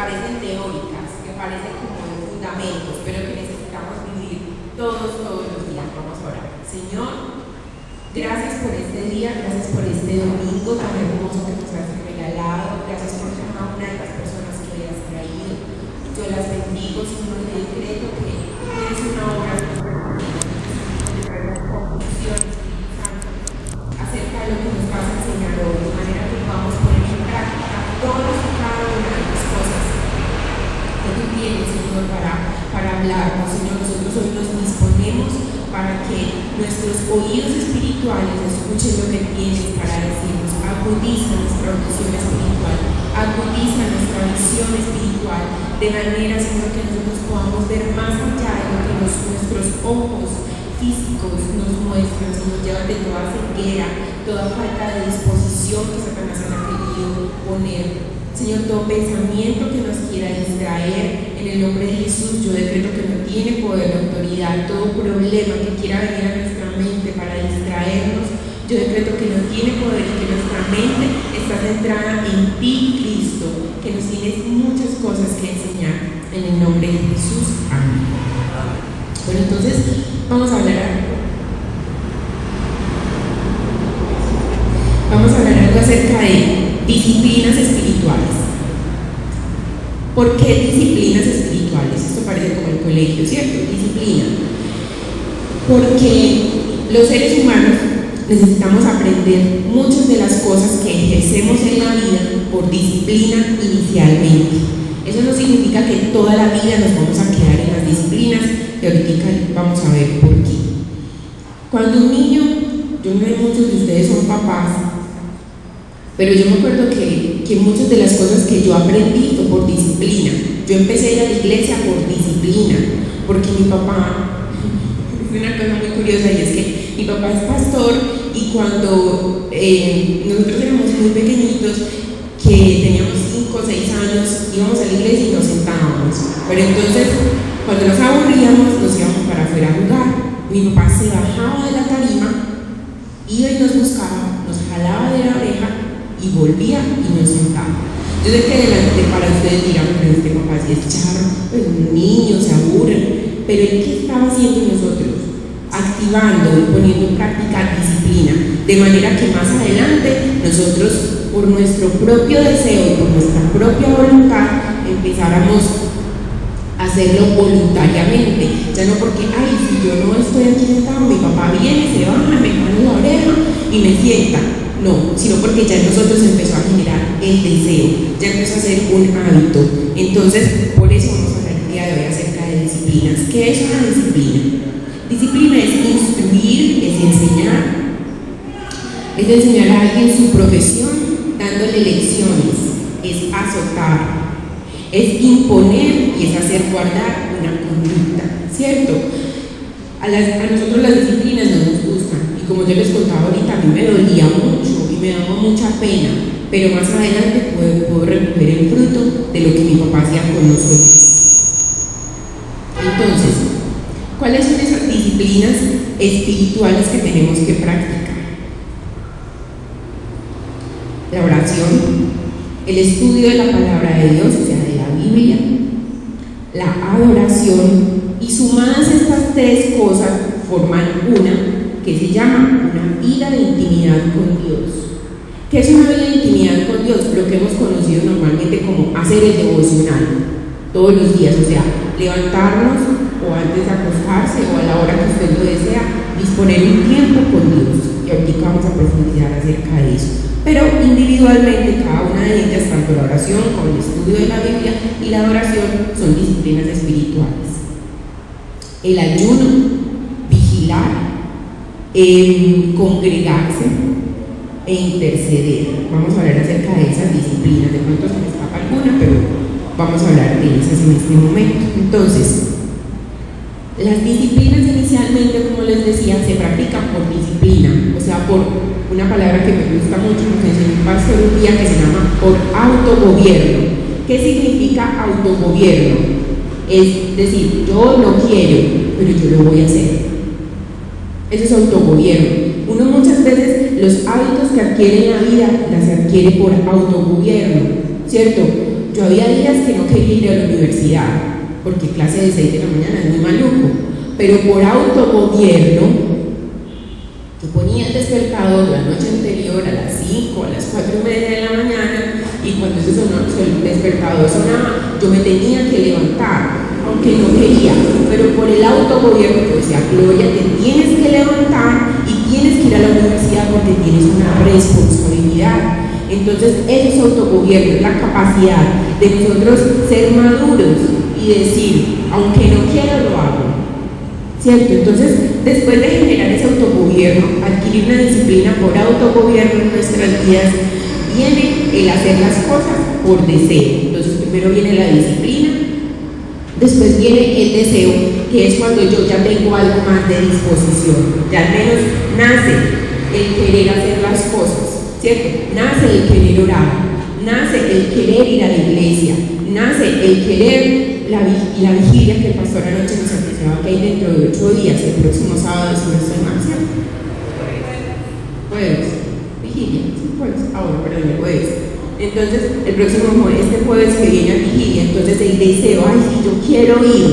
parecen teóricas, que parecen como de fundamentos, pero que necesitamos vivir todos los días. Vamos a orar. Señor, gracias por este día, gracias por este domingo tan hermoso que nos has regalado, gracias por cada una de las personas que hoy has traído. Yo las bendigo, Señor, y decreto que tienes una obra de conclusión acerca de lo que nos vas a enseñar hoy, de manera que podamos poner en práctica todas y cada una de las cosas que tú tienes, Señor, para hablarnos. Señor, nosotros hoy nos disponemos para que nuestros oídos espirituales escuchen lo que tienes para decirnos. Agudiza nuestra audición espiritual, agudiza nuestra visión espiritual, de manera, Señor, que nosotros podamos ver más allá de lo que nuestros ojos físicos nos muestran. Señor, llévate toda ceguera, toda falta de disposición que Satanás ha querido poner. Señor, todo pensamiento que nos quiera distraer, en el nombre de Jesús, yo decreto que no tiene poder ni autoridad. Todo problema que quiera venir a nuestra mente para distraernos, yo decreto que no tiene poder y que nuestra mente está centrada en ti, Cristo, que nos tienes muchas cosas que enseñar. En el nombre de Jesús, amén. Bueno, entonces vamos a hablar algo acerca de disciplinas espirituales. ¿Por qué disciplinas espirituales? Esto parece como el colegio, ¿cierto? Disciplina. Porque los seres humanos necesitamos aprender muchas de las cosas que ejercemos en la vida por disciplina inicialmente. Eso no significa que toda la vida nos vamos a quedar en las disciplinas, y ahorita vamos a ver por qué. Cuando un niño, yo no sé, muchos de ustedes son papás, pero yo me acuerdo que muchas de las cosas que yo aprendí fue por disciplina. Yo empecé a ir a la iglesia por disciplina, porque mi papá, es una cosa muy curiosa, y es que mi papá es pastor, y cuando nosotros éramos muy pequeñitos, que teníamos 5 o 6 años, íbamos a la iglesia y nos sentábamos. Pero entonces, cuando nos aburríamos, nos íbamos para afuera a jugar. Mi papá se bajaba de la tarima, iba y nos buscaba, nos jalaba de la oreja y volvía y nos sentaba. Yo sé que delante para ustedes dirán, pero este papá sí es charro, pues un niño, se aburre, pero ¿qué estaba haciendo nosotros? Activando y poniendo en práctica disciplina, de manera que más adelante nosotros, por nuestro propio deseo y por nuestra propia voluntad, empezáramos a hacerlo voluntariamente, ya no porque, ay, si yo no estoy aquí sentado, mi papá viene, se baja, me jala la oreja y me sienta. No, sino porque ya en nosotros empezó a generar el deseo, ya empezó a ser un hábito. Entonces, por eso vamos a hablar el día de hoy acerca de disciplinas. ¿Qué es una disciplina? Disciplina es instruir, es enseñar a alguien su profesión dándole lecciones, es azotar, es imponer y es hacer guardar una conducta, ¿cierto? A nosotros las disciplinas no nos gustan, y como yo les contaba ahorita, a mí me dolía mucho y me daba mucha pena, pero más adelante puedo recoger el fruto de lo que mi papá hacía con nosotros. Entonces, ¿cuáles son esas disciplinas espirituales que tenemos que practicar? La oración, el estudio de la palabra de Dios, o sea, de la Biblia, la adoración, y sumadas estas 3 cosas forman una que se llama una vida de intimidad con Dios. ¿Qué es una vida de intimidad con Dios? Lo que hemos conocido normalmente como hacer el devocional todos los días, o sea, levantarnos o antes de acostarse o a la hora que usted lo desea, disponer un tiempo con Dios. Y ahorita vamos a profundizar acerca de eso. Pero individualmente, cada una de ellas, tanto la oración como el estudio de la Biblia y la adoración, son disciplinas espirituales. El ayuno, vigilar, congregarse e interceder. Vamos a hablar acerca de esas disciplinas. De pronto se me escapa alguna, pero vamos a hablar de esas en este momento. Entonces, las disciplinas inicialmente, como les decía, se practican por disciplina, o sea, por una palabra que me gusta mucho, nos enseñó un pastor un día, que se llama por autogobierno. ¿Qué significa autogobierno? Es decir, yo no quiero, pero yo lo voy a hacer. Eso es autogobierno. Uno muchas veces los hábitos que adquiere en la vida las adquiere por autogobierno, ¿cierto? yo había días que no quería ir a la universidad, porque clase de 6 de la mañana es muy maluco, pero por autogobierno, yo ponía el despertador la noche anterior a las 5, a las 4:30 de la mañana, y cuando el despertador sonaba, yo me tenía que levantar, aunque no quería, pero por el autogobierno yo decía, Gloria, te tienes que levantar y tienes que ir a la universidad porque tienes una responsabilidad. Entonces, ese autogobierno es la capacidad de nosotros ser maduros y decir, aunque no quiero, lo hago. ¿Cierto? Entonces, después de generar ese autogobierno, adquirir una disciplina por autogobierno en nuestras vidas, viene el hacer las cosas por deseo. Entonces, primero viene la disciplina, después viene el deseo, que es cuando yo ya tengo algo más de disposición, ya al menos nace el querer hacer las cosas, ¿cierto? Nace el querer orar, nace el querer ir a la iglesia, nace el querer la vigilia que el pastor anoche nos anticipaba que hay dentro de 8 días, el próximo sábado, si no estoy mal, ¿cierto? Jueves, vigilia, sí, jueves, ahora, perdón, el jueves. Entonces, el próximo jueves, este jueves que viene a vigilia, entonces el deseo, ay, si yo quiero ir,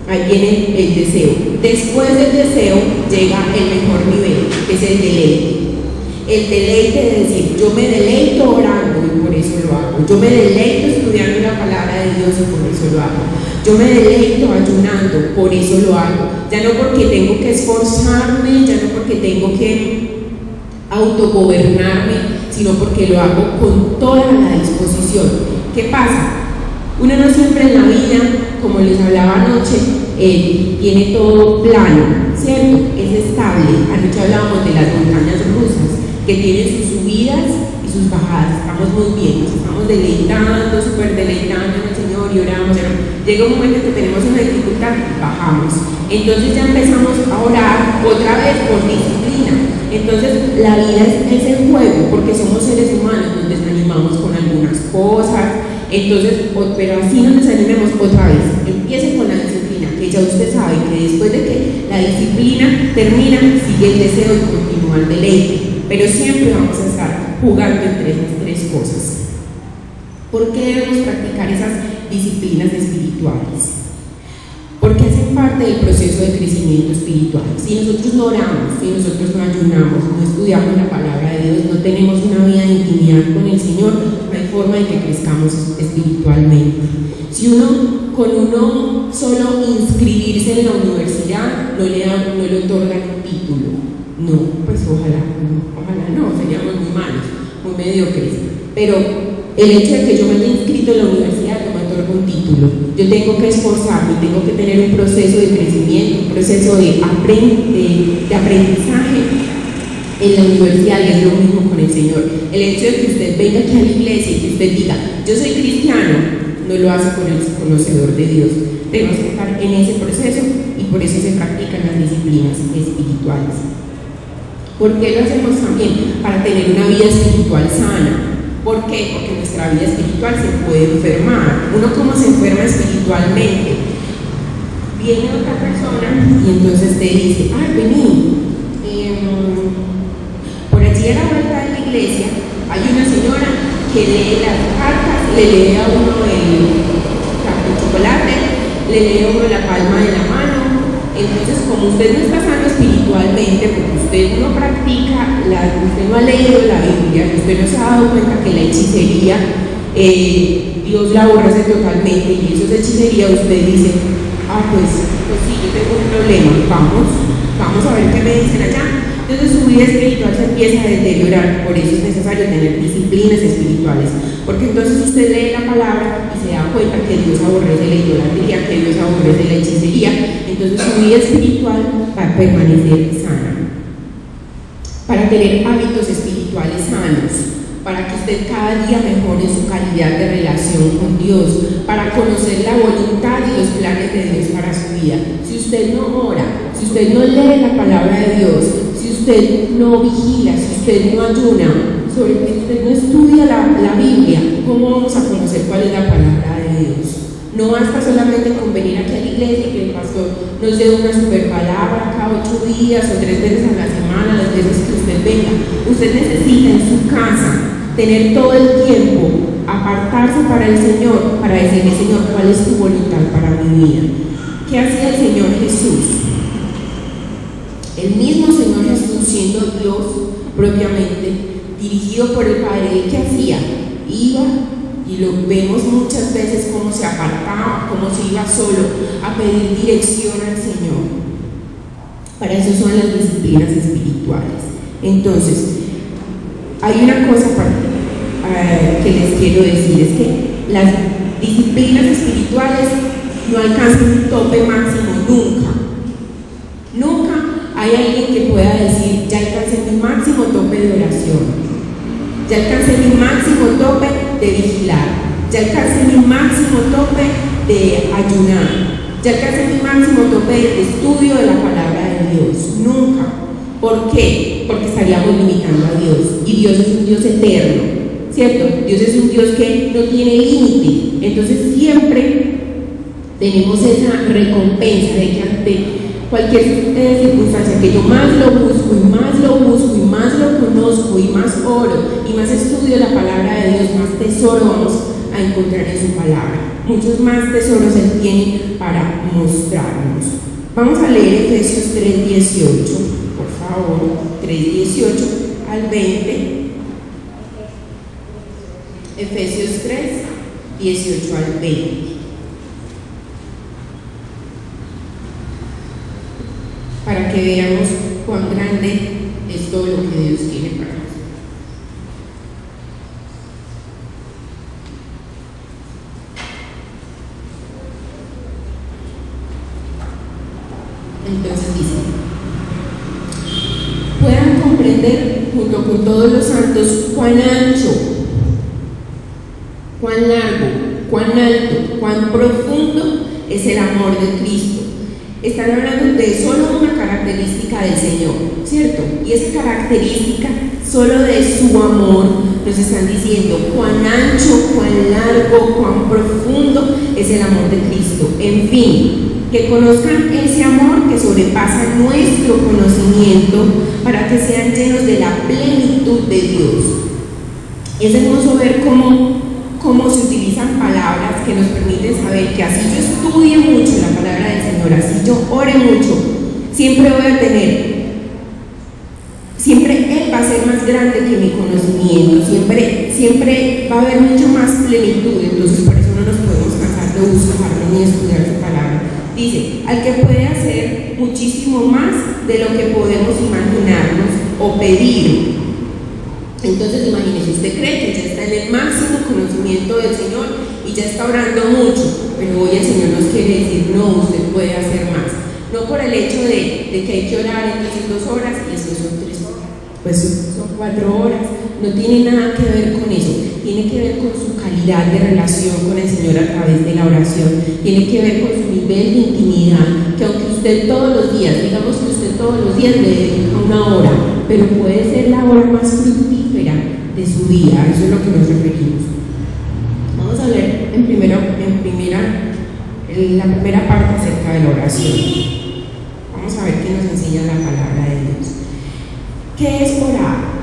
ahí viene el deseo. Después del deseo llega el mejor nivel, que es el deleite. El deleite de decir, yo me deleito orando y por eso lo hago. Yo me deleito estudiando la palabra de Dios y por eso lo hago. Yo me deleito ayunando, por eso lo hago. Ya no porque tengo que esforzarme, ya no porque tengo que autogobernarme, sino porque lo hago con toda la disposición. ¿Qué pasa? Uno no siempre en la vida, como les hablaba anoche, tiene todo plano, ¿cierto? Es estable. Anoche hablábamos de las montañas rusas, que tienen sus subidas y sus bajadas. Estamos muy bien, nos estamos deleitando, súper deleitando en el Señor y oramos. Llega un momento que tenemos una dificultad, bajamos. Entonces ya empezamos a orar otra vez por disciplina. Entonces la vida es ese juego, porque somos seres humanos, nos desanimamos con algunas cosas. Entonces, pero así nos desanimemos otra vez. Empiece con la disciplina, que ya usted sabe que después de que la disciplina termina, sigue el deseo de continuar deleite. Pero siempre vamos a estar jugando entre esas 3 cosas. ¿Por qué debemos practicar esas disciplinas espirituales? Porque hacen parte del proceso de crecimiento espiritual. Si nosotros no oramos, si nosotros no ayunamos, no estudiamos la palabra de Dios, no tenemos una vida de intimidad con el Señor, no hay forma de que crezcamos espiritualmente. Si con uno solo inscribirse en la universidad no le otorgan un título. No, pues ojalá no, seríamos muy malos, muy mediocres. Pero el hecho de que yo me haya inscrito en la universidad no me otorga un título. Yo tengo que esforzarme, tengo que tener un proceso de crecimiento, un proceso de aprendizaje en la universidad, y es lo mismo con el Señor. El hecho de que usted venga aquí a la iglesia y que usted diga, yo soy cristiano, no lo hace con el conocedor de Dios. Tenemos que estar en ese proceso y por eso se practican las disciplinas espirituales. ¿Por qué lo hacemos también? Para tener una vida espiritual sana. ¿Por qué? Porque nuestra vida espiritual se puede enfermar. Uno, ¿cómo se enferma espiritualmente? Viene otra persona y entonces te dice, ay, vení, por allí a la vuelta de la iglesia hay una señora que lee las cartas, le lee a uno el chocolate, le lee a uno la palma de la mano. Entonces, como usted no está sano espiritualmente, porque usted no practica, usted no ha leído la Biblia, usted no se ha dado cuenta que la hechicería, Dios la aborrece totalmente, y eso es hechicería, usted dice, pues sí, yo tengo un problema, vamos a ver qué me dicen allá. Entonces su vida espiritual se empieza a deteriorar. Por eso es necesario tener disciplinas espirituales, porque entonces usted lee la palabra y se da cuenta que Dios aborrece la idolatría, que Dios aborrece la hechicería. Entonces su vida espiritual va a permanecer sana. Para tener hábitos espirituales sanos, para que usted cada día mejore su calidad de relación con Dios, para conocer la voluntad y los planes de Dios para su vida. Si usted no ora, si usted no lee la palabra de Dios, si usted no vigila, si usted no ayuna, sobre todo si usted no estudia la Biblia, ¿cómo vamos a conocer cuál es la palabra de Dios? No basta solamente con venir aquí a la iglesia y que el pastor nos dé una super palabra cada 8 días o 3 veces a la semana, las veces que usted venga. Usted necesita en su casa tener todo el tiempo apartarse para el Señor, para decirle: Señor, ¿cuál es tu voluntad para mi vida? ¿Qué hacía el Señor Jesús? El mismo Señor Jesús, siendo Dios propiamente, dirigido por el Padre, ¿qué hacía? Iba, y lo vemos muchas veces, cómo se apartaba, cómo se iba solo a pedir dirección al Señor. Para eso son las disciplinas espirituales. Entonces, hay una cosa que les quiero decir, es que las disciplinas espirituales no alcanzan un tope máximo nunca. Nunca hay alguien que pueda decir: ya alcancé mi máximo tope de oración, ya alcancé mi máximo tope de vigilar, ya alcancé mi máximo tope de ayunar, ya alcancé mi máximo tope de estudio de la palabra de Dios. Nunca. ¿Por qué? Porque estaríamos limitando a Dios, y Dios es un Dios eterno, ¿cierto? Dios es un Dios que no tiene límite. Entonces siempre tenemos esa recompensa de que ante cualquier circunstancia que yo más lo busco y más lo busco y más lo conozco y más oro y más estudio la palabra de Dios, más tesoro vamos a encontrar en su palabra. Muchos más tesoros Él tiene para mostrarnos. Vamos a leer Efesios 3:18, por favor, 3:18 al 20. Efesios 3:18 al 20. Para que veamos cuán grande es todo lo que Dios tiene para nosotros. Entonces dice: puedan comprender junto con todos los santos cuán ancho, cuán largo, cuán alto, cuán profundo es el amor de Cristo. Están hablando de solo una característica del Señor, ¿cierto? Y esa característica solo de su amor, nos están diciendo cuán ancho, cuán largo, cuán profundo es el amor de Cristo. En fin, que conozcan ese amor que sobrepasa nuestro conocimiento, para que sean llenos de la plenitud de Dios. Es hermoso ver cómo se utilizan palabras que nos permiten saber que así yo estudie mucho la palabra del Señor, así yo ore mucho, siempre voy a tener, siempre Él va a ser más grande que mi conocimiento, siempre va a haber mucho más plenitud. Entonces por eso no nos podemos cansar de buscarlo ni de estudiar su palabra. Dice: al que puede hacer muchísimo más de lo que podemos imaginarnos o pedir. Entonces imagínese, usted cree que ya está en el máximo conocimiento del Señor y ya está orando mucho, pero hoy el Señor nos quiere decir: no, usted puede hacer más. No por el hecho de que hay que orar entonces 2 horas y después son 3 horas, pues son 4 horas. No tiene nada que ver con eso, tiene que ver con su calidad de relación con el Señor a través de la oración, tiene que ver con su nivel de intimidad, que aunque usted todos los días, digamos que usted todos los días le dedica 1 hora, pero puede ser la hora más fructífera de su vida. A eso es lo que nos referimos. Vamos a ver la primera parte acerca de la oración. Vamos a ver qué nos enseña la palabra de Dios. ¿Qué es orar?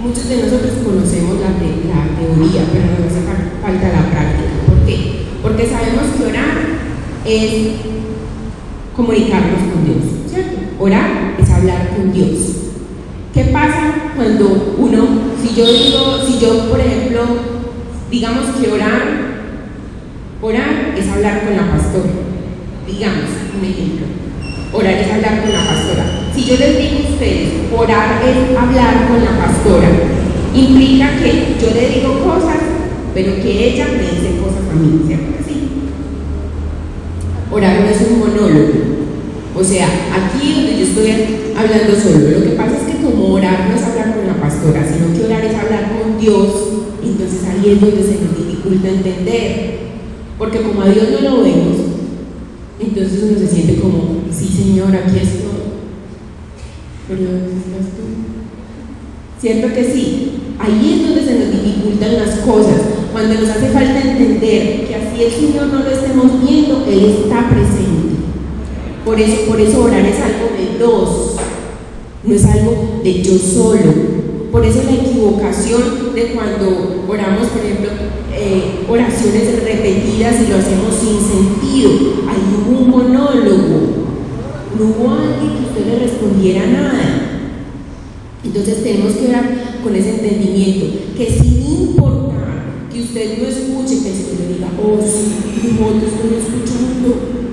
Muchos de nosotros conocemos la teoría, pero nos hace falta la práctica. ¿Por qué? Porque sabemos que orar es comunicarnos con Dios, ¿cierto? Orar es hablar con Dios. ¿Qué pasa cuando si yo por ejemplo, digamos que orar es hablar con la pastora? Digamos, un ejemplo, orar es hablar con la pastora. Si yo les digo a ustedes, orar es hablar con la pastora, implica que yo le digo cosas, pero que ella me dice cosas a mí, ¿cierto? Sí. Orar no es un monólogo. O sea, aquí donde yo estoy hablando solo, lo que pasa es que como orar no es hablar con la pastora, sino que orar es hablar con Dios. Entonces ahí es donde se nos dificulta entender, porque como a Dios no lo vemos, entonces uno se siente como: sí, Señor, aquí estoy, pero ¿dónde estás tú? ¿Cierto que sí? Ahí es donde se nos dificultan las cosas, cuando nos hace falta entender que así el Señor no lo estemos viendo, Él está presente. Por eso orar es algo de dos, no es algo de yo solo. Por eso la equivocación de cuando oramos, por ejemplo, oraciones repetidas y lo hacemos sin sentido. Ahí no hubo un monólogo, no hubo alguien que usted le respondiera nada. Entonces tenemos que orar con ese entendimiento, que sin importar que usted no escuche, que el Señor le diga, oh sí, no te estoy escuchando,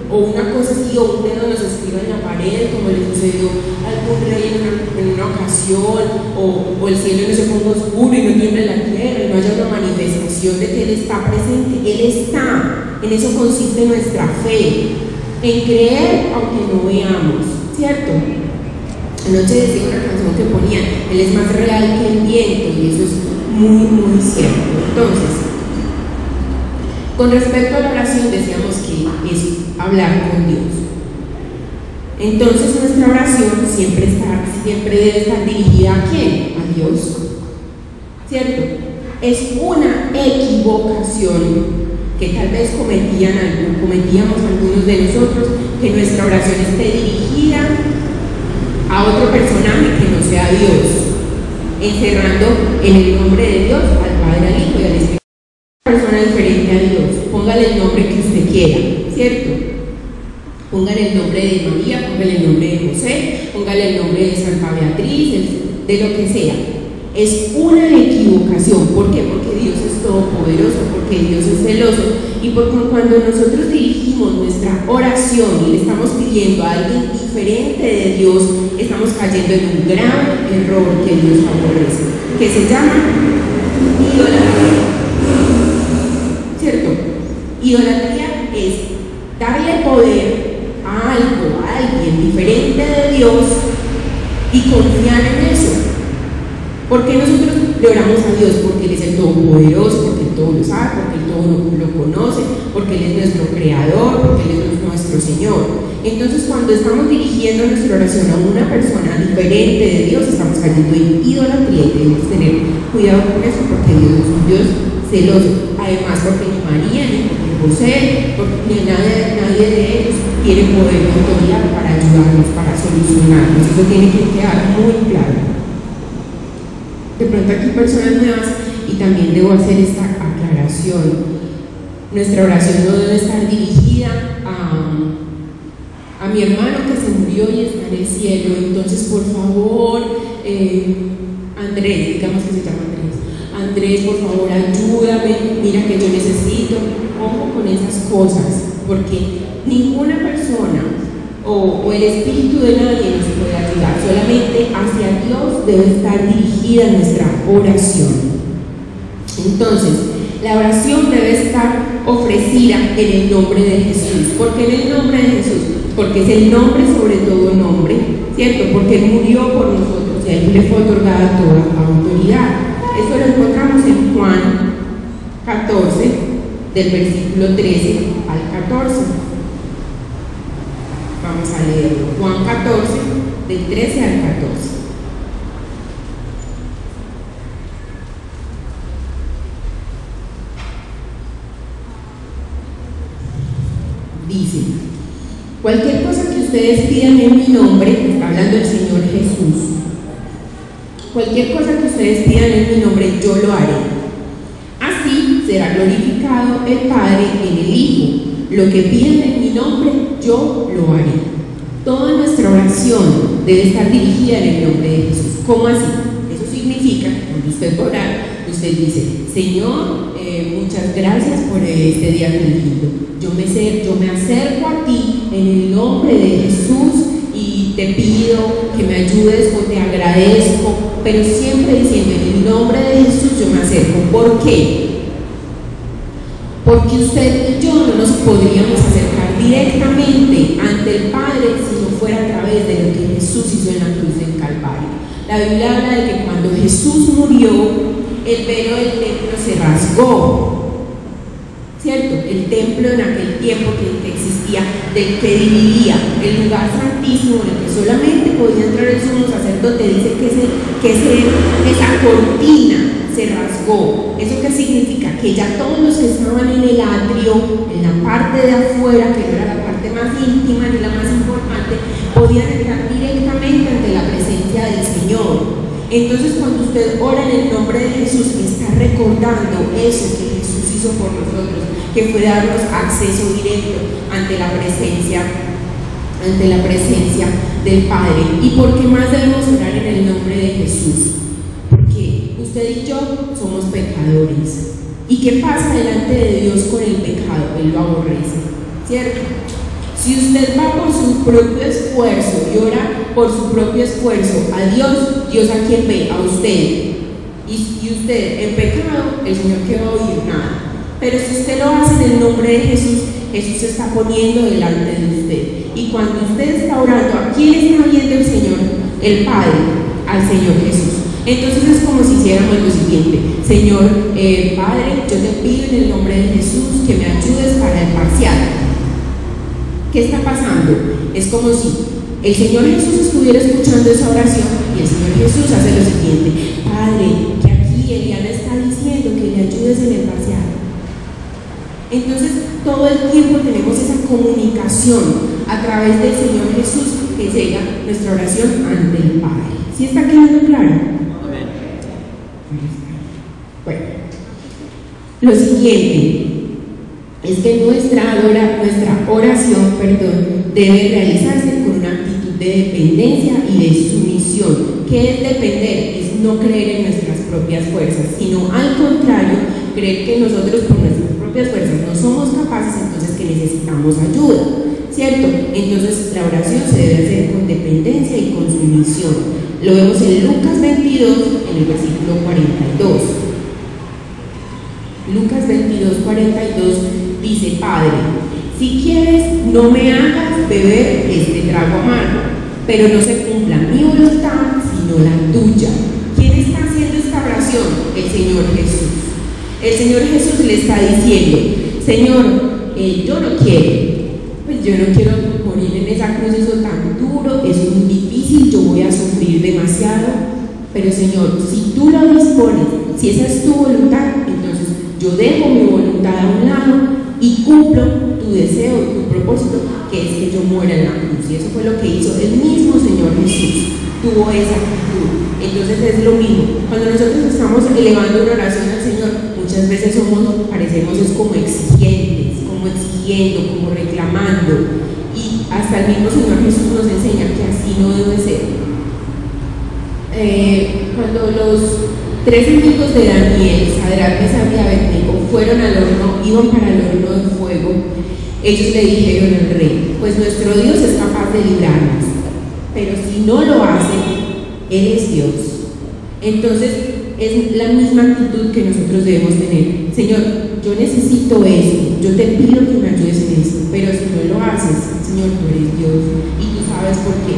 o una cosa así, o un dedo nos escriba en la pared, como le sucedió a algún rey en una ocasión, o el cielo no se ponga oscuro y no tiemble la tierra, y no haya una manifestación de que Él está presente. Él está. En eso consiste nuestra fe, en creer aunque no veamos, ¿cierto? Anoche decía una canción que ponía, Él es más real que el viento, y eso es muy, muy cierto. Entonces, con respecto a la oración, decíamos que es hablar con Dios. Entonces, nuestra oración siempre debe estar dirigida ¿a quién? A Dios, ¿cierto? Es una equivocación que tal vez cometíamos algunos de nosotros, que nuestra oración esté dirigida a otro personaje que no sea Dios, encerrando en el nombre de Dios al Padre, al Hijo y al Espíritu. Una persona diferente a Dios, póngale el nombre que usted quiera, ¿cierto? Póngale el nombre de María, póngale el nombre de José, póngale el nombre de Santa Beatriz, de lo que sea. Es una equivocación. ¿Por qué? Porque Dios es todopoderoso, porque Dios es celoso, y porque cuando nosotros dirigimos nuestra oración y le estamos pidiendo a alguien diferente de Dios, estamos cayendo en un gran error que Dios aborrece, que se llama idolatría, ¿cierto? Idolatría es darle poder a algo, a alguien diferente de Dios y confiar en eso. ¿Por qué nosotros le oramos a Dios? Porque Él es el Todopoderoso, porque Él todo lo sabe, porque Él todo lo conoce, porque Él es nuestro Creador, porque Él es nuestro Señor. Entonces, cuando estamos dirigiendo nuestra oración a una persona diferente de Dios, estamos cayendo en idolatría y debemos tener cuidado con eso, porque Dios es un Dios celoso. Además, porque ni María, ni porque José, porque nadie de ellos tiene poder y autoridad para ayudarnos, para solucionarnos. Eso tiene que quedar muy claro. De pronto aquí personas nuevas, y también debo hacer esta aclaración. Nuestra oración no debe estar dirigida a mi hermano que se murió y está en el cielo. Entonces, por favor, Andrés, digamos que se llama Andrés, por favor, ayúdame, mira que yo necesito. Ojo con esas cosas, porque ninguna persona o el espíritu de nadie nos puede ayudar. Solamente hacia Dios debe estar dirigida nuestra oración. Entonces, la oración debe estar ofrecida en el nombre de Jesús. ¿Por qué en el nombre de Jesús? Porque es el nombre sobre todo nombre, ¿cierto? Porque Él murió por nosotros y a Él le fue otorgada toda autoridad. Esto lo encontramos en Juan 14, del versículo 13 al 14. Vamos a leer Juan 14, del 13 al 14. Dice: cualquier cosa que ustedes pidan en mi nombre, está hablando el Señor Jesús, cualquier cosa que ustedes pidan en mi nombre, yo lo haré. Así será glorificado el Padre en el Hijo. Lo que piden en mi nombre, yo lo haré. Toda nuestra oración debe estar dirigida en el nombre de Jesús. ¿Cómo así? Eso significa, cuando usted orar, usted dice: Señor, muchas gracias por este día tan lindo. Yo me acerco a ti en el nombre de Jesús y te pido que me ayudes o te agradezco, pero siempre diciendo: en el nombre de Jesús yo me acerco. ¿Por qué? Porque usted y yo no nos podríamos acercar directamente ante el Padre si no fuera a través de lo que Jesús hizo en la cruz del Calvario. La Biblia habla de que cuando Jesús murió, el velo del templo se rasgó, ¿cierto? El templo en aquel tiempo que existía, que dividía el lugar santísimo en el que solamente podía entrar el sumo sacerdote, dice que esa cortina se rasgó. ¿Eso qué significa? Que ya todos los que estaban en el atrio, en la parte de afuera, que no era la parte más íntima ni la más importante, podían entrar directamente ante la presencia del Señor. Entonces, cuando usted ora en el nombre de Jesús, está recordando eso que Jesús hizo por nosotros, que fue darnos acceso directo ante la presencia del Padre. ¿Y por qué más debemos orar en el nombre de Jesús? Porque usted y yo somos pecadores. ¿Y qué pasa delante de Dios con el pecado? Él lo aborrece, ¿cierto? Si usted va por su propio esfuerzo y ora por su propio esfuerzo a Dios, Dios a quién ve, a usted. Y usted en pecado, el Señor que va a oír nada. Pero si usted lo hace en el nombre de Jesús, Jesús se está poniendo delante de usted. Y cuando usted está orando, ¿a quién está viendo el Señor? El Padre, al Señor Jesús. Entonces es como si hiciéramos lo siguiente: Señor, Padre, yo te pido en el nombre de Jesús que me ayudes para el parcial. ¿Qué está pasando? Es como si el Señor Jesús estuviera escuchando esa oración y el Señor Jesús hace lo siguiente: Padre, que aquí Eliana está diciendo que le ayudes en el parcial. Entonces todo el tiempo tenemos esa comunicación a través del Señor Jesús que llega nuestra oración ante el Padre. ¿Sí está quedando claro? Bueno, lo siguiente es que nuestra oración debe realizarse con una actitud de dependencia y de sumisión. ¿Qué es depender? Es no creer en nuestras propias fuerzas, sino al contrario, creer que nosotros por nuestras propias fuerzas no somos capaces, entonces que necesitamos ayuda, ¿cierto? Entonces la oración se debe hacer con dependencia y con sumisión. Lo vemos en Lucas 22, en el versículo 42. Lucas 22, 42 dice: Padre, si quieres, no me hagas beber este trago amargo, pero no se cumpla mi voluntad, sino la tuya. ¿Quién está haciendo esta oración? El Señor Jesús. El Señor Jesús le está diciendo: Señor, yo no quiero morir en esa cruz, eso tan duro, eso es muy difícil, yo voy a sufrir demasiado, pero Señor, si tú lo dispones, si esa es tu voluntad, entonces yo dejo mi voluntad a un lado y cumplo tu deseo, tu propósito, que es que yo muera en la cruz. Y eso fue lo que hizo el mismo Señor Jesús, tuvo esa actitud. Entonces es lo mismo, cuando nosotros estamos elevando una oración al Señor, muchas veces parecemos como exigentes, como exigiendo, como reclamando, y hasta el mismo Señor Jesús nos enseña que así no debe ser. Cuando los 3 amigos de Daniel, Sadrach, Mesach y Abednego, fueron al horno, iban para el horno de fuego, ellos le dijeron al rey: pues nuestro Dios es capaz de librarnos, pero si no lo hace, Él es Dios. Entonces es la misma actitud que nosotros debemos tener. Señor, yo necesito esto, yo te pido que me ayudes en esto, pero si no lo haces, Señor, tú eres Dios y tú sabes por qué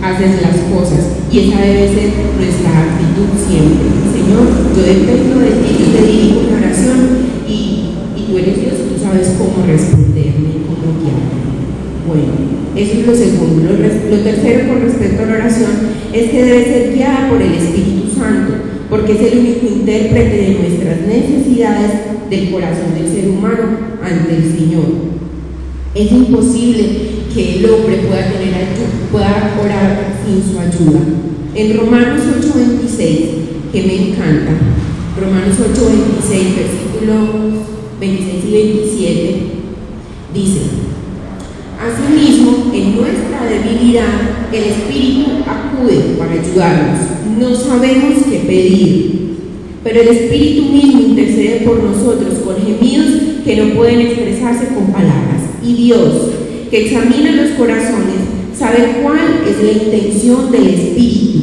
haces las cosas, y esa debe ser nuestra actitud siempre. Señor, yo dependo de ti, yo te dirijo una oración y tú eres Dios y tú sabes cómo responderme, cómo guiarme. Bueno, eso es lo segundo. Lo tercero con respecto a la oración es que debe ser guiada por el Espíritu Santo, porque es el único intérprete de nuestras necesidades del corazón del ser humano ante el Señor. Es imposible que el hombre pueda orar sin su ayuda. En Romanos 8:26, que me encanta, Romanos 8:26, versículos 26 y 27, dice: asimismo, en nuestra debilidad, el Espíritu acude para ayudarnos. No sabemos qué pedir, pero el Espíritu mismo intercede por nosotros con gemidos que no pueden expresarse con palabras. Y Dios, que examina los corazones, sabe cuál es la intención del Espíritu,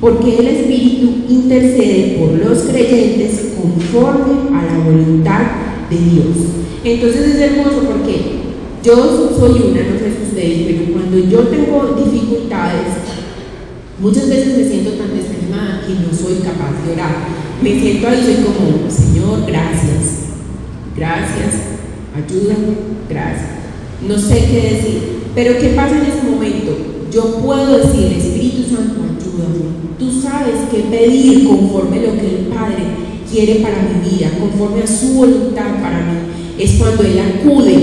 porque el Espíritu intercede por los creyentes conforme a la voluntad de Dios. Entonces es hermoso porque yo soy una, no sé si ustedes, pero cuando yo tengo dificultades, muchas veces me siento tan desanimada que no soy capaz de orar. Me siento ahí, soy como: Señor, gracias, ayúdame, gracias. No sé qué decir, pero ¿qué pasa en ese momento? Yo puedo decir: Espíritu Santo, ayúdame. Tú sabes qué pedir conforme a lo que el Padre quiere para mi vida, conforme a su voluntad para mí. Es cuando Él acude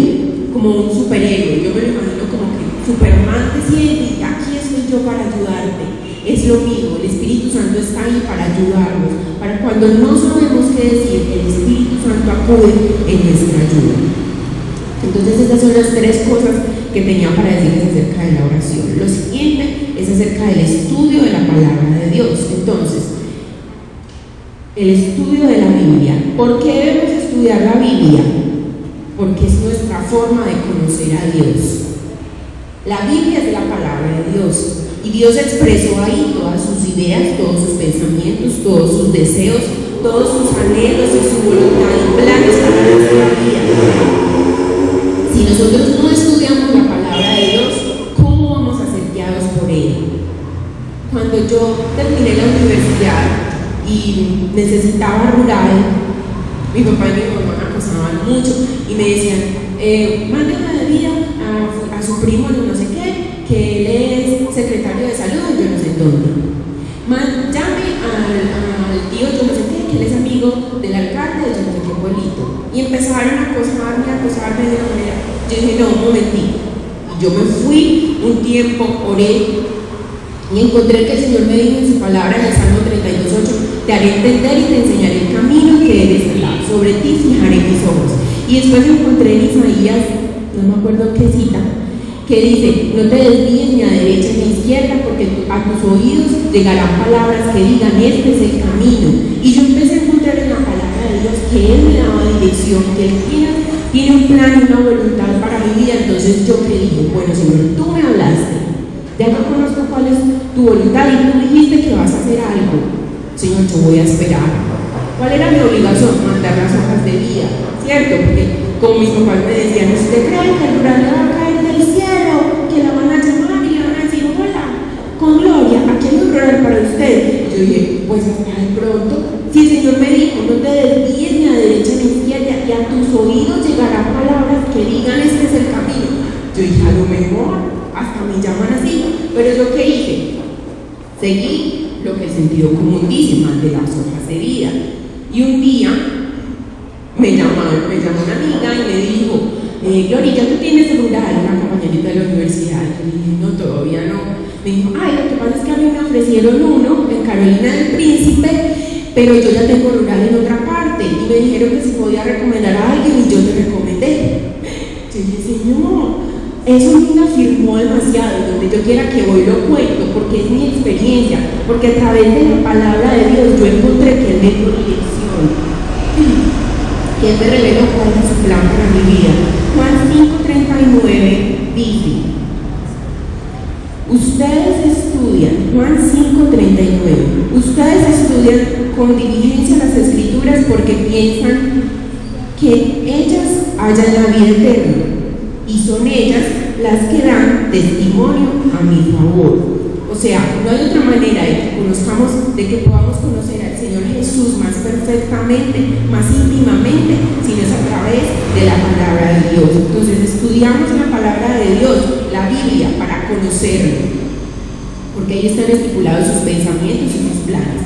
como un superhéroe. Yo me lo imagino como que Superman te siente y aquí estoy yo para ayudarte. Es lo mismo, el Espíritu Espíritu Santo está ahí para ayudarnos, para cuando no sabemos qué decir, el Espíritu Santo acude en nuestra ayuda. Entonces estas son las tres cosas que tenía para decirles acerca de la oración. Lo siguiente es acerca del estudio de la palabra de Dios. Entonces, el estudio de la Biblia. ¿Por qué debemos estudiar la Biblia? Porque es nuestra forma de conocer a Dios. La Biblia es la palabra de Dios y Dios expresó ahí todas sus ideas, todos sus pensamientos, todos sus deseos, todos sus anhelos y su voluntad y planes para nuestra vida. Si nosotros no estudiamos la palabra de Dios, ¿cómo vamos a ser guiados por ella? Cuando yo terminé la universidad y necesitaba rural, mi papá y mi mamá me acosaban mucho y me decían, mándame de vida a su primo no sé qué, que él es secretario de salud, yo no sé dónde. Llame al tío yo no sé qué, que él es amigo del alcalde de yo no sé qué pueblito. Y empezaron a acosarme de una manera. Yo dije, no, un momentito. Y yo me fui un tiempo, oré y encontré que el Señor me dijo en su palabra en el Salmo 32:8, te haré entender y te enseñaré el camino que debes andar, sobre ti fijaré mis ojos. Y después encontré en Isaías, no me acuerdo qué cita, que dice, no te desvíes ni a derecha ni a izquierda, porque a tus oídos llegarán palabras que digan, este es el camino. Y yo empecé a encontrar en la palabra de Dios que Él me daba dirección, que Él tiene un plan y una voluntad para mi vida. Entonces yo que dije, bueno Señor, tú me hablaste, ya no conozco cuál es tu voluntad y tú dijiste que vas a hacer algo. Señor, yo voy a esperar. ¿Cuál era mi obligación? Mandar las hojas de vida, ¿cierto? Porque como mis papás me decían, ¿usted cree que el rural le va a caer del cielo? Que la van a llamar y le van a decir, hola, con gloria, aquí hay un rural para usted. Y yo dije, pues hasta de pronto, si el Señor me dijo, no te desvíes ni a derecha ni a izquierda, y a tus oídos llegarán palabras que digan, este es el camino. Yo dije, a lo mejor, hasta me llaman así, pero yo ¿qué hice? Seguí lo que el sentido común dice, mandé las hojas de vida. Y un día me llamó una amiga y me dijo, Gloria, ¿ya tú tienes rural? Una compañerita de la universidad. Y dije, no, todavía no. Me dijo, ay, lo que pasa es que a mí me ofrecieron uno en Carolina del Príncipe, pero yo ya tengo rural en otra parte. Y me dijeron que si podía recomendar a alguien y yo te recomendé. Yo dije, Señor, eso me afirmó demasiado. Donde yo quiera que hoy lo cuento, porque es mi experiencia, porque a través de la palabra de Dios yo encontré que Él me dio dirección, que Él me reveló cuál es su plan para mi vida. Juan 5:39 dice, ustedes estudian, Juan 5:39, ustedes estudian con diligencia las Escrituras porque piensan que ellas hallan la vida eterna, y son ellas las que dan testimonio a mi favor. O sea, no hay otra manera de que conozcamos, de que podamos conocer al Señor Jesús más perfectamente, más íntimamente, sino es a través de la palabra de Dios. Entonces estudiamos la palabra de Dios, la Biblia, para conocerlo, porque ahí están estipulados sus pensamientos y sus planes.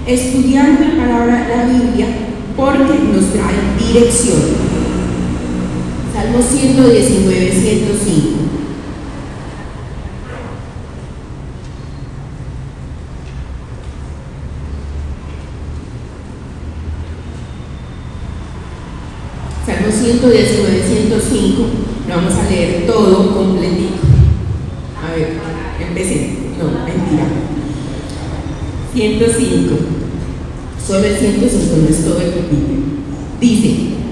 Estudiamos la palabra, la Biblia, porque nos trae dirección. Salmo 119, 105. Salmo 119, 105. Lo vamos a leer todo completito. A ver, empecé. No, mentira. 105. Solo el 105, no es todo el capítulo. Dice,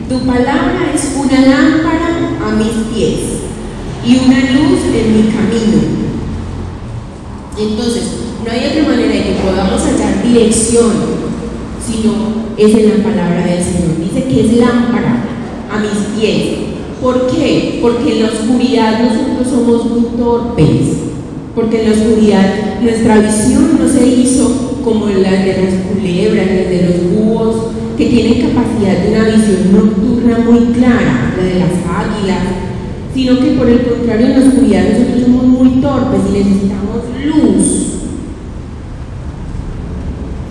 tu palabra es una lámpara a mis pies y una luz en mi camino. Entonces, no hay otra manera de que podamos hallar dirección, sino es en la palabra del Señor. Dice que es lámpara a mis pies. ¿Por qué? Porque en la oscuridad nosotros somos muy torpes. Porque en la oscuridad nuestra visión no se hizo como la de las culebras, la de los búhos, que tienen capacidad de una visión nocturna muy clara, la de las águilas, sino que por el contrario en la oscuridad nosotros somos muy torpes y necesitamos luz.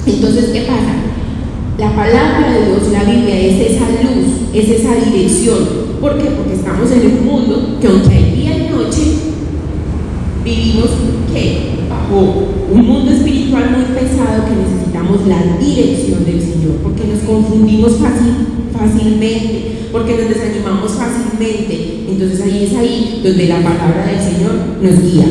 Entonces, ¿qué pasa? La palabra de Dios, la Biblia, es esa luz, es esa dirección. ¿Por qué? Porque estamos en un mundo que aunque hay día y noche, vivimos ¿qué? Bajo bajo un mundo espiritual muy pesado que necesitamos la dirección del Señor, porque nos confundimos fácilmente, porque nos desanimamos fácilmente. Entonces es ahí donde la palabra del Señor nos guía.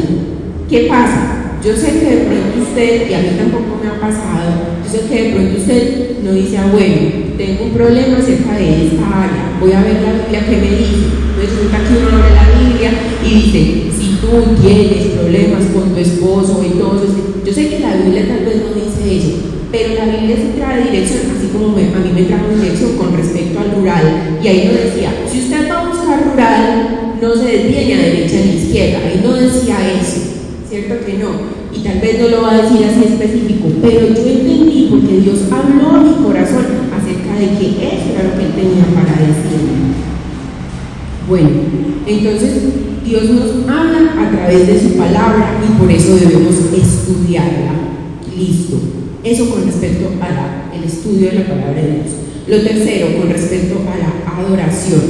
¿Qué pasa? Yo sé que de pronto usted, y a mí tampoco me ha pasado, yo sé que de pronto usted no dice, bueno, tengo un problema acerca de esta área, voy a ver la Biblia que me dice. Entonces resulta que uno abre la Biblia y dice, si tú tienes problemas con tu esposo, entonces, yo sé que la Biblia tal vez no dice eso, pero la Biblia sí trae dirección, así como a mí me trajo dirección con respecto al rural, y ahí no decía, si usted va a buscar rural, no se desvíe ni a derecha ni a izquierda, ahí no decía eso, ¿cierto que no? Y tal vez no lo va a decir así específico, pero yo entendí porque Dios habló a mi corazón acerca de que eso era lo que Él tenía para decirme. Bueno, entonces Dios nos habla a través de su palabra y por eso debemos estudiarla. Listo. Eso con respecto al estudio de la palabra de Dios. Lo tercero, con respecto a la adoración.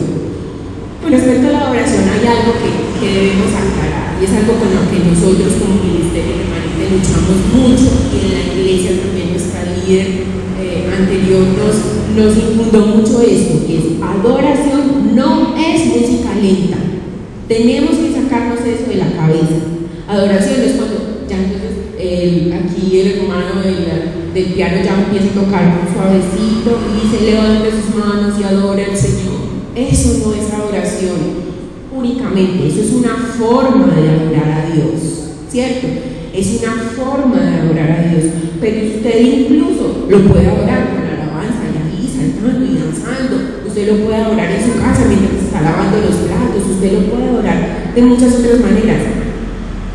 Con respecto a la adoración hay algo que debemos aclarar y es algo con lo que nosotros como ministerio remanente luchamos mucho, y en la iglesia también nuestra líder anterior nos infundó mucho esto, que es adoración no es música lenta. Tenemos que sacarnos eso de la cabeza. Adoración es cuando ya entonces aquí el hermano del piano ya empieza a tocar muy suavecito y dice levante sus manos y adore al Señor. Eso no es adoración únicamente, eso es una forma de adorar a Dios, ¿cierto? Es una forma de adorar a Dios, pero usted incluso lo puede adorar con alabanza y ahí saltando y danzando. Usted lo puede adorar en su casa mientras está lavando los platos, usted lo puede adorar de muchas otras maneras.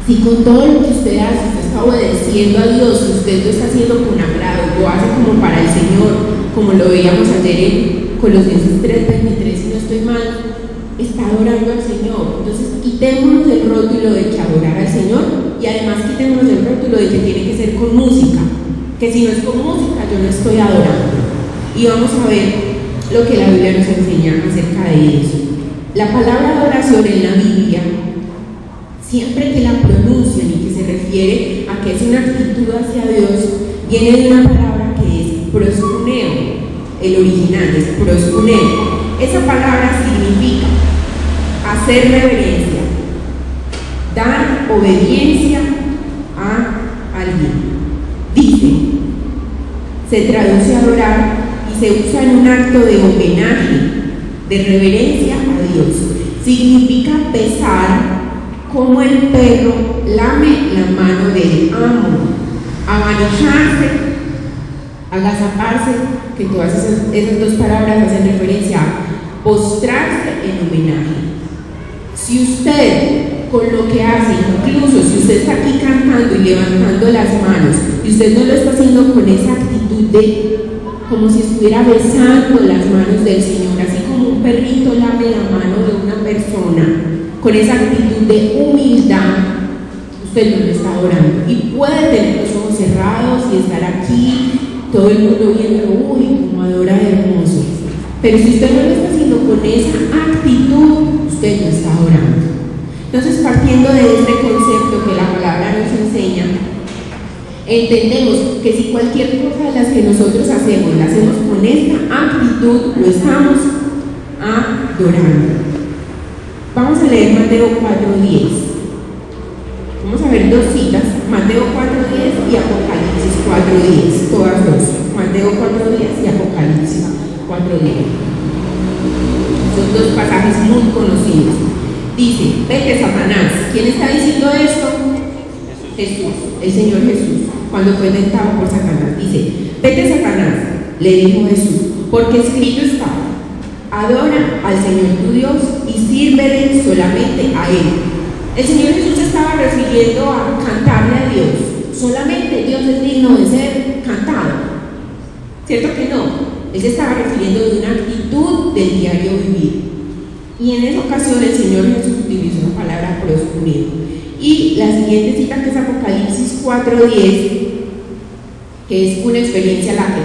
Si con todo lo que usted hace, usted está obedeciendo a Dios, usted lo está haciendo con agrado, lo hace como para el Señor, como lo veíamos ayer en Colosenses 3:23, si no estoy mal, está adorando al Señor. Entonces quitémonos del rótulo de que adorar al Señor, y además quitémonos del rótulo de que tiene que ser con música, que si no es con música yo no estoy adorando. Y vamos a ver lo que la Biblia nos enseña acerca de eso. La palabra adoración en la Biblia, siempre que la pronuncian y que se refiere a que es una actitud hacia Dios, viene de una palabra que es proskuneo. El original es proskuneo. Esa palabra significa hacer reverencia, dar obediencia a alguien. Dice, se traduce a adorar y se usa en un acto de homenaje, de reverencia a Dios. Significa besar como el perro lame la mano del amo, abanijarse, agazaparse, que todas esas dos palabras hacen referencia a postrarse en homenaje. Si usted con lo que hace, incluso si usted está aquí cantando y levantando las manos, y usted no lo está haciendo con esa actitud de como si estuviera besando las manos del Señor, así como un perrito lame la mano de una persona, con esa actitud de humildad, usted no lo está adorando. Y puede tener los ojos cerrados y estar aquí, todo el mundo viendo, uy, como adora hermoso. Pero si usted no lo está haciendo con esa actitud, usted no está adorando. Entonces, partiendo de este concepto que la palabra nos enseña, entendemos que si cualquier cosa de las que nosotros hacemos, la hacemos con esta actitud, lo estamos adorando. Vamos a leer Mateo 4:10. Vamos a ver dos citas, Mateo 4:10 y Apocalipsis 4:10, todas dos. Mateo 4:10 y Apocalipsis 4:10. Son dos pasajes muy conocidos. Dice, vete Satanás. ¿Quién está diciendo esto? Jesús, el Señor Jesús, cuando fue tentado por Satanás. Dice, vete Satanás, le dijo Jesús, porque escrito está, adora al Señor tu Dios y sírvele solamente a Él. El Señor Jesús estaba refiriendo a cantarle a Dios. Solamente Dios es digno de ser cantado. ¿Cierto que no? Él se estaba refiriendo de una actitud del diario vivir. Y en esa ocasión el Señor Jesús utilizó la palabra proskuneo. Y la siguiente cita, que es Apocalipsis 4:10, que es una experiencia a la que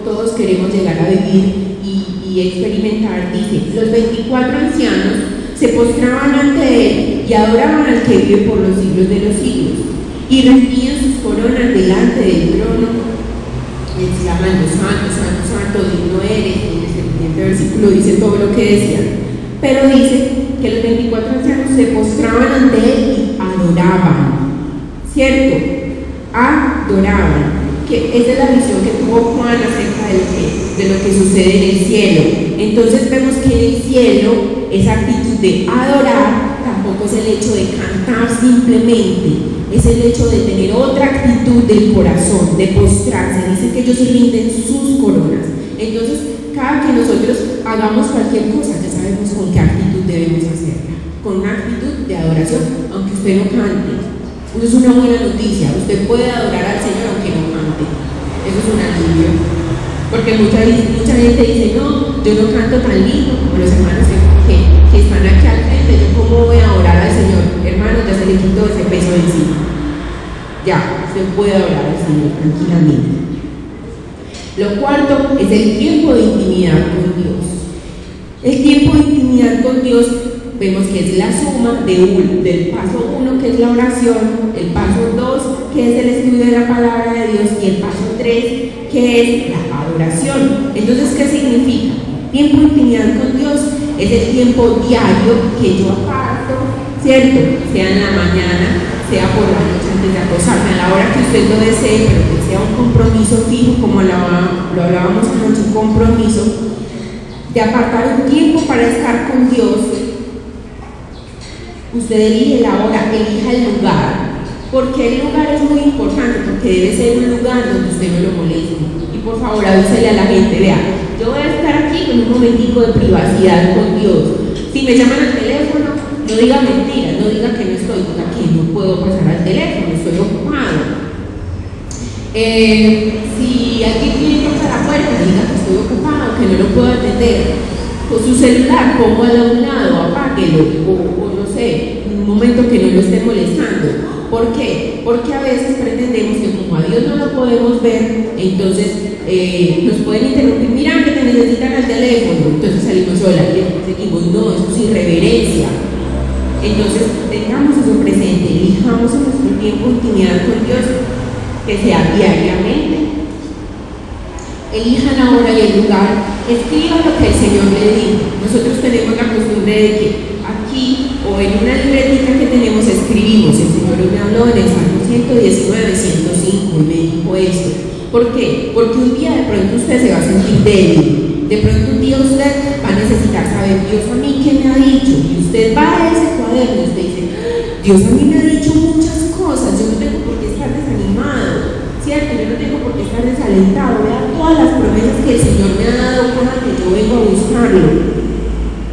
todos queremos llegar a vivir y experimentar, dice, los 24 ancianos se postraban ante Él y adoraban al que vive por los siglos de los siglos. y reciben sus coronas delante del trono, exclamando: santo, santo, santo, digno eres. Y el siguiente versículo dice todo lo que decían. Pero dice que los 24 ancianos se postraban ante él y adoraban, ¿cierto? Adoraban. Que esa es la visión que tuvo Juan acerca de lo que sucede en el cielo. Entonces vemos que en el cielo esa actitud de adorar tampoco es el hecho de cantar simplemente, es el hecho de tener otra actitud del corazón, de postrarse. Dice que ellos rinden sus coronas. Entonces, cada que nosotros hagamos cualquier cosa, ya sabemos con qué actitud debemos hacerla, con una actitud de adoración, aunque usted no cante. Eso es una buena noticia. Usted puede adorar al Señor aunque no cante. Eso es un alivio. Porque mucha gente dice: no, yo no canto tan lindo como los hermanos que están aquí al frente. ¿Yo cómo voy a adorar al Señor? Hermano, ya se le quitó ese peso de encima. Ya, usted puede adorar al Señor tranquilamente. Lo cuarto es el tiempo de intimidad con Dios. El tiempo de intimidad con Dios vemos que es la suma del paso 1, que es la oración, el paso 2, que es el estudio de la palabra de Dios, y el paso 3, que es la adoración. Entonces, ¿qué significa? Tiempo de intimidad con Dios es el tiempo diario que yo aparto, ¿cierto? Sea en la mañana, sea por la noche antes de acostarme, a la hora que usted lo desee, pero que sea un compromiso fijo, como lo hablábamos anoche, un compromiso de apartar un tiempo para estar con Dios. Usted elige la hora, elija el lugar, porque el lugar es muy importante, porque debe ser un lugar donde usted no lo moleste. Y por favor, avísele a la gente: vea, yo voy a estar aquí con un momentico de privacidad con Dios. Si me llaman al teléfono, no diga mentiras, no diga que no estoy, diga que no puedo pasar al teléfono, estoy ocupado. Si alguien viene a tocar la puerta, diga que estoy ocupado, que no lo puedo atender. Con su celular, póngalo a un lado, apáguelo, o no sé, en un momento que no lo esté molestando. ¿Por qué? Porque a veces pretendemos que como a Dios no lo podemos ver, entonces nos pueden interrumpir: mira que te necesitan al teléfono. Entonces salimos sola y seguimos. No, eso es irreverencia. Entonces tengamos eso presente, elijamos en nuestro tiempo de intimidad con Dios, que sea diariamente. Elijan la hora y el lugar, escriban lo que el Señor le dijo. Nosotros tenemos la costumbre de que aquí o en una libretita que tenemos escribimos: el Señor me habló en el Salmo 119, 105 y me dijo esto. ¿Por qué? Porque un día de pronto usted se va a sentir débil, de pronto un día usted va a necesitar saber: Dios a mí qué me ha dicho. Y usted va a ese cuaderno y usted dice: Dios a mí me ha dicho muchas cosas, yo no tengo por qué estar desanimado, ¿cierto? Yo no tengo por qué estar desalentado. Vea todas las promesas que el Señor me ha dado cada que yo vengo a buscarlo.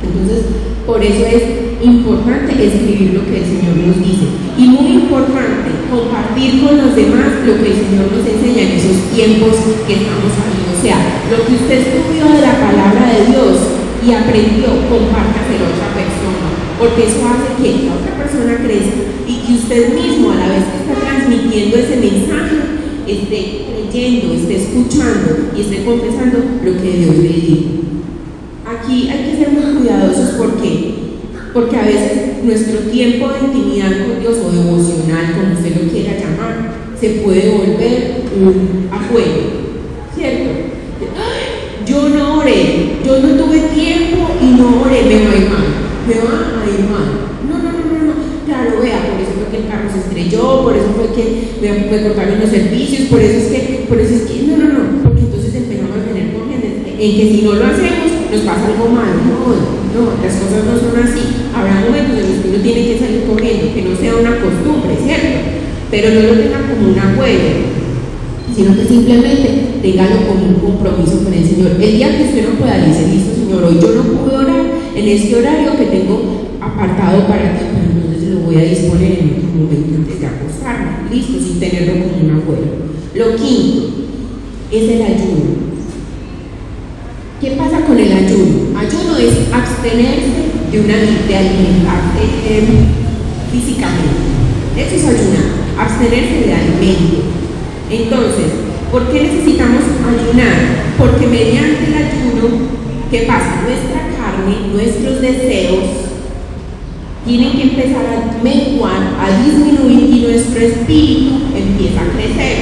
Entonces, por eso es importante escribir lo que el Señor nos dice, y muy importante compartir con los demás lo que el Señor nos enseña en esos tiempos que estamos ahí. O sea, lo que usted estudió de la palabra de Dios y aprendió, compártaselo a otra persona, porque eso hace que la otra persona crezca y que usted mismo, a la vez que está transmitiendo ese mensaje, esté creyendo, esté escuchando y esté confesando lo que Dios le dijo. Aquí hay que ser muy cuidadosos. ¿Por qué? Porque a veces nuestro tiempo de intimidad con Dios, o devocional, como usted lo quiera llamar, se puede volver un ajuego, ¿cierto? ¡Ay! Yo no oré, yo no tuve tiempo y no oré, me va a ir mal, me va a ir mal. No, claro, vea, por eso fue que el carro se estrelló, por eso fue que me cortaron los servicios, por eso es que, no, porque entonces empezamos a tener confianza en que si no lo hacemos, nos pasa algo mal. No, las cosas no son así. Habrá momentos en los que uno tiene que salir corriendo, que no sea una costumbre, ¿cierto? Pero no lo tenga como una huella, sino que simplemente téngalo como un compromiso con el Señor. El día que usted no pueda, dice: listo, Señor, hoy yo no pude orar en este horario que tengo apartado para ti, pero entonces lo voy a disponer en otro momento antes de acostarme, listo, sin tenerlo como una huella. Lo quinto es el ayuno. ¿Qué pasa con el ayuno? Ayuno es abstenerse de alimentarse físicamente. Eso es ayunar, abstenerse de alimento. Entonces, ¿por qué necesitamos ayunar? Porque mediante el ayuno, ¿qué pasa? Nuestra carne, nuestros deseos tienen que empezar a menguar, a disminuir y nuestro espíritu empieza a crecer,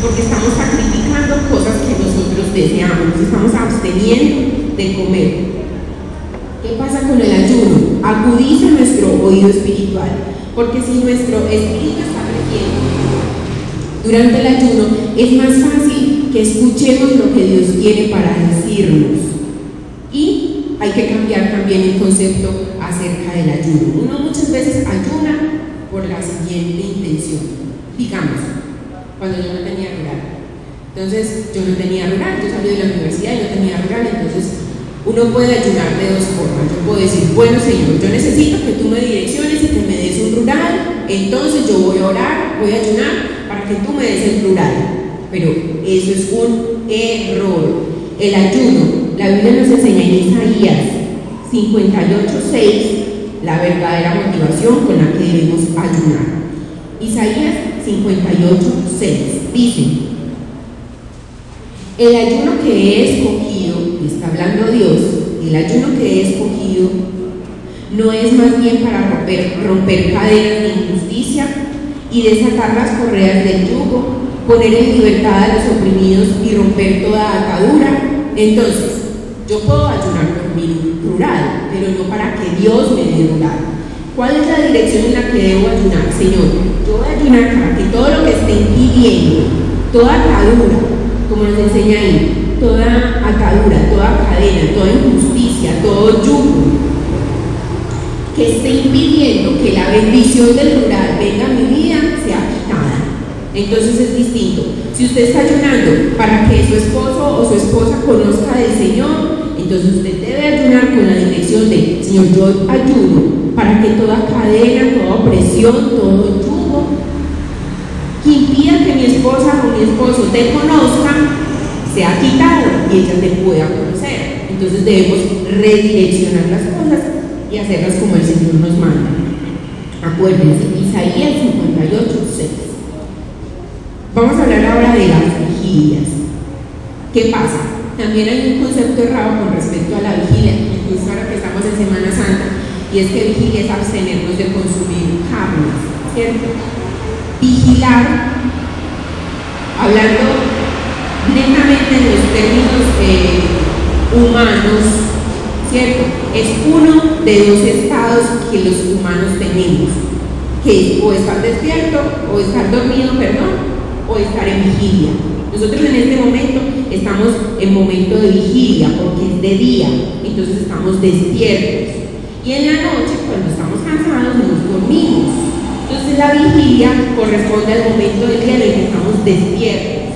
porque estamos sacrificando cosas que nosotros deseamos, nos estamos absteniendo de comer. ¿Qué pasa con el ayuno? Agudiza nuestro oído espiritual, porque si nuestro espíritu está creciendo durante el ayuno, es más fácil que escuchemos lo que Dios tiene para decirnos. Y hay que cambiar también el concepto acerca del ayuno. Uno muchas veces ayuna por la siguiente intención. Digamos, cuando yo no tenía rural. Entonces, yo no tenía rural, yo salí de la universidad y no tenía rural, entonces uno puede ayunar de dos formas. Yo puedo decir, bueno Señor, yo necesito que tú me direcciones y que me des un rural, entonces yo voy a orar, voy a ayunar para que tú me des el rural. Pero eso es un error. El ayuno, la Biblia nos enseña en Isaías 58:6 la verdadera motivación con la que debemos ayunar. Isaías 58:6 dice: el ayuno que he escogido, y está hablando Dios, el ayuno que he escogido no es más bien para romper cadenas de injusticia y desatar las correas del yugo, poner en libertad a los oprimidos y romper toda atadura. Entonces, yo puedo ayunar por mi rural, pero no para que Dios me dé rural. ¿Cuál es la dirección en la que debo ayunar? Señor, yo voy a ayunar para que todo lo que esté impidiendo, toda atadura, como nos enseña ahí, toda atadura, toda cadena, toda injusticia, todo yugo que esté impidiendo que la bendición del rural venga a mi vida, sea quitada. Entonces es distinto. Si usted está ayunando para que su esposo o su esposa conozca del Señor, entonces usted debe ayunar con la dirección de: Señor, yo ayuno para que toda cadena, toda opresión, todo yugo que impida que mi esposa o mi esposo te conozca, sea quitado y ella te pueda conocer. Entonces debemos redireccionar las cosas y hacerlas como el Señor nos manda. Acuérdense, Isaías 58:6. Vamos a hablar ahora de las vigilias. ¿Qué pasa? También hay un concepto errado con respecto a la vigilia, incluso ahora que estamos en Semana Santa, y es que vigilia es abstenernos de consumir carne, ¿cierto? Vigilar, hablando netamente en los términos humanos, ¿cierto? Es uno de dos estados que los humanos tenemos, que es o estar despierto o estar dormido, o estar en vigilia. Nosotros en este momento estamos en momento de vigilia porque es de día, entonces estamos despiertos. Y en la noche, cuando estamos cansados, nos dormimos. Entonces la vigilia corresponde al momento del día en el que estamos despiertos.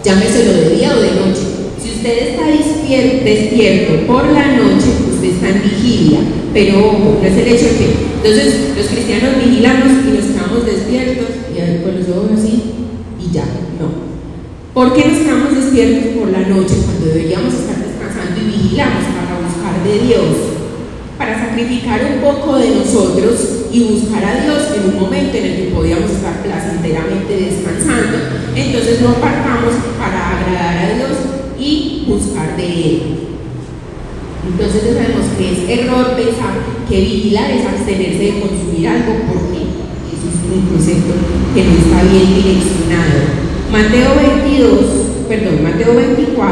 Llámeselo de día o de noche. Si usted está despierto por la noche, usted está en vigilia. Pero ojo, no es el hecho de que entonces los cristianos vigilamos y nos quedamos despiertos y con los ojos así y ya, no. ¿Por qué nos quedamos despiertos por la noche cuando deberíamos estar descansando y vigilamos para buscar de Dios? Para sacrificar un poco de nosotros y buscar a Dios en un momento en el que podíamos estar placenteramente descansando. Entonces no apartamos para agradar a Dios y buscar de Él. Entonces ya sabemos que es error pensar que vigilar es abstenerse de consumir algo, porque eso es un concepto que no está bien direccionado. Mateo 24,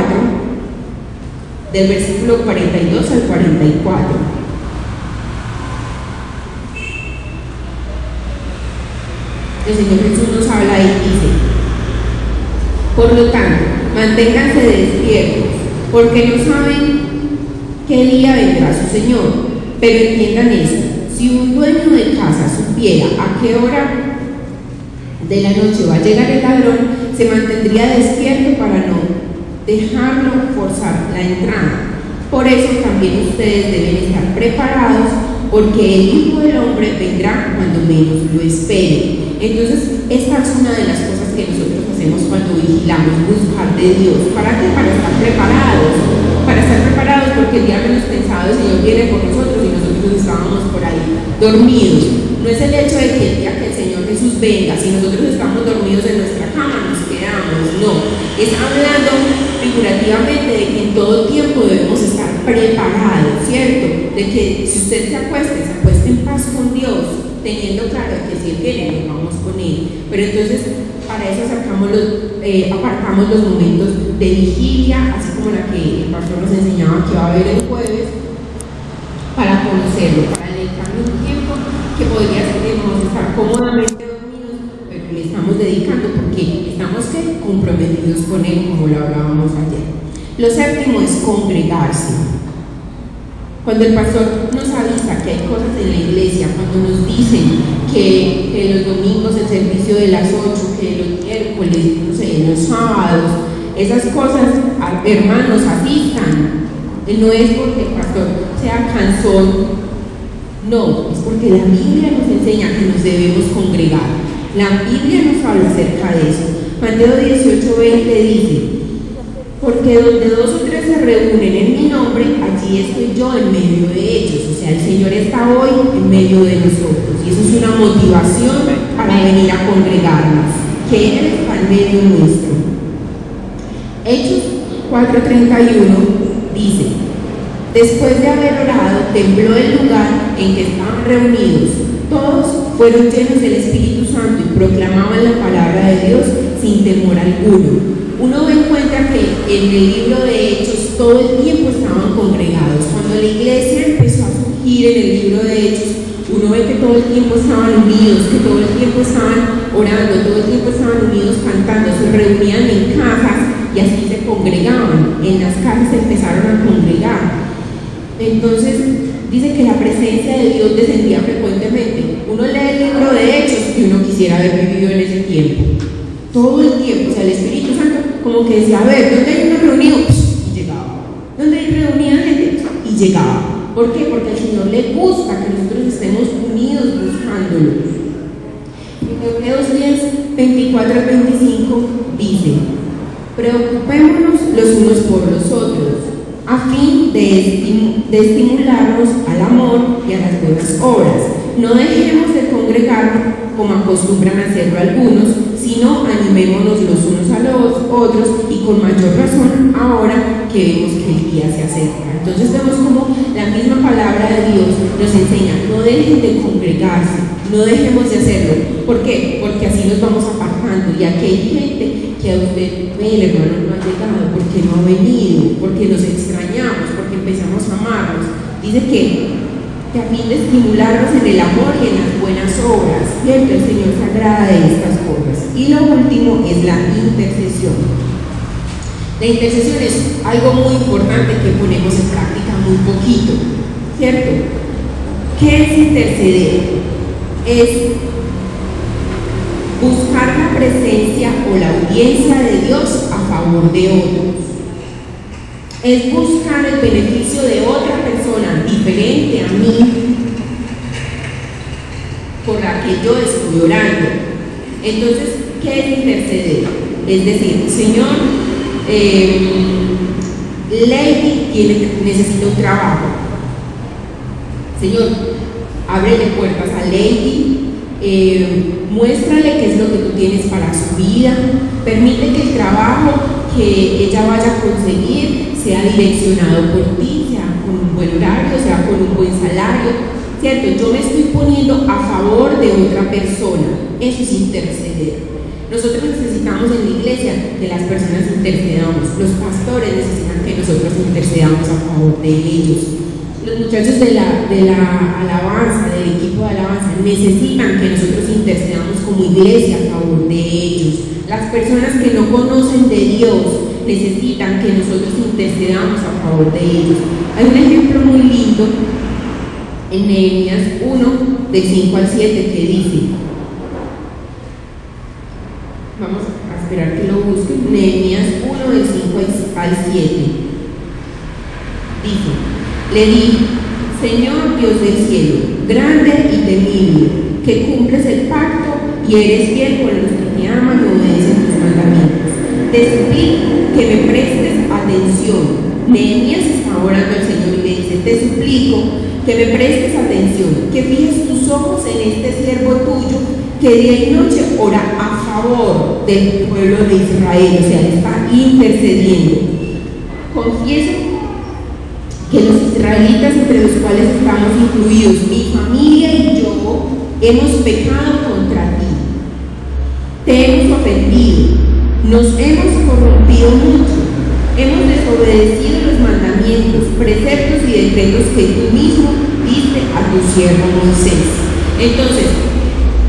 del versículo 42 al 44. El Señor Jesús nos habla y dice: por lo tanto, manténganse despiertos, porque no saben qué día vendrá su Señor. Pero entiendan esto: si un dueño de casa supiera a qué hora de la noche va a llegar el ladrón, se mantendría despierto para no dejarlo forzar la entrada. Por eso también ustedes deben estar preparados, porque el Hijo del Hombre vendrá cuando menos lo esperen. Entonces, esta es una de las cosas que nosotros hacemos cuando vigilamos, buscar de Dios. ¿Para qué? Para estar preparados. Para estar preparados, porque el día menos pensado el Señor viene por nosotros y nosotros estábamos por ahí dormidos. No es el hecho de que el día que el Señor Jesús venga, si nosotros estamos dormidos en nuestra cama, nos quedamos. No, es hablando figurativamente de que en todo tiempo debemos estar preparados, ¿cierto? De que si usted se acuesta en paz con Dios, teniendo claro que si Él viene, nos vamos con Él. Pero entonces, para eso apartamos los momentos de vigilia, así como la que el pastor nos enseñaba que va a haber el jueves, para conocerlo, para dedicarnos un tiempo que podría ser que vamos a estar cómodamente dormidos, pero le estamos dedicando porque estamos comprometidos con Él, como lo hablábamos ayer. Lo séptimo es congregarse. Cuando el pastor nos avisa que hay cosas en la iglesia, cuando nos dicen que los domingos el servicio de las 8, que los miércoles, no sé, los sábados, esas cosas, hermanos, asistan. No es porque el pastor sea cansón, no, es porque la Biblia nos enseña que nos debemos congregar. La Biblia nos habla acerca de eso. Mateo 18:20 dice: porque donde 2 o 3 se reúnen en mi nombre, allí estoy yo en medio de ellos. O sea, el Señor está hoy en medio de nosotros. Y eso es una motivación para venir a congregarnos, que Él está en medio nuestro. Hechos 4:31 dice: después de haber orado, tembló el lugar en que estaban reunidos. Todos fueron llenos del Espíritu Santo y proclamaban la palabra de Dios sin temor alguno. Uno encuentra que en el libro de Hechos todo el tiempo estaban congregados. Cuando la iglesia empezó a surgir en el libro de Hechos, uno ve que todo el tiempo estaban unidos, que todo el tiempo estaban orando, todo el tiempo estaban unidos cantando, se reunían en casas y así se congregaban. En las casas se empezaron a congregar. Entonces dice que la presencia de Dios descendía frecuentemente. Uno lee el libro de Hechos y uno quisiera haber vivido en ese tiempo. Todo el tiempo, o sea, el Espíritu Santo como que decía: a ver, ¿dónde hay una reunión? Y llegaba. ¿Dónde hay reunida gente? Y llegaba. ¿Por qué? Porque al Señor le gusta que nosotros estemos unidos buscándolo. En Hebreos 10:24-25 dice: preocupémonos los unos por los otros, a fin de estimularnos al amor y a las buenas obras. No dejemos de congregarnos como acostumbran a hacerlo algunos, sino animémonos los unos a los otros, y con mayor razón ahora que vemos que el día se acerca. Entonces vemos como la misma palabra de Dios nos enseña: no dejen de congregarse, no dejemos de hacerlo. ¿Por qué? Porque así nos vamos apartando, y aquí hay gente que a usted ve, el hermano no ha llegado porque no ha venido, porque nos extrañamos, porque empezamos a amarnos. Dice que a fin de estimularnos en el amor y en las buenas obras, ¿cierto? El Señor se agrada de estas cosas. Y lo último es la intercesión. La intercesión es algo muy importante que ponemos en práctica muy poquito, ¿cierto? ¿Qué es interceder? Es buscar la presencia o la audiencia de Dios a favor de otros. Es buscar el beneficio de otra persona diferente a mí, por la que yo estoy orando. Entonces, ¿qué es interceder? Es decir: Señor, Lady necesita un trabajo. Señor, ábrele puertas a Lady, muéstrale qué es lo que tú tienes para su vida, permite que el trabajo que ella vaya a conseguir sea direccionado por ti, sea con un buen horario, sea con un buen salario, ¿cierto? Yo me estoy poniendo a favor de otra persona. Eso es interceder. Nosotros necesitamos en la iglesia que las personas intercedamos. Los pastores necesitan que nosotros intercedamos a favor de ellos. Los muchachos de la alabanza, del equipo de alabanza, necesitan que nosotros intercedamos como iglesia a favor de ellos. Las personas que no conocen de Dios necesitan que nosotros intercedamos a favor de ellos. Hay un ejemplo muy lindo en Nehemías 1, del 5 al 7, que dice, vamos a esperar que lo busquen, Nehemías 1, del 5 al 7, dice: le di, Señor Dios del cielo, grande y temible, que cumples el pacto y eres fiel con los que te aman y obedecen tus mandamientos. Te suplico que me prestes atención. Nehemías está orando al Señor y le dice: te suplico que me prestes atención, que fijes tus ojos en este siervo tuyo, que día y noche ora a favor del pueblo de Israel. O sea, él está intercediendo. Confieso que los israelitas, entre los cuales estamos incluidos mi familia hemos pecado contra ti, te hemos ofendido, nos hemos corrompido mucho, hemos desobedecido los mandamientos, preceptos y decretos que tú mismo diste a tu siervo Moisés. Entonces,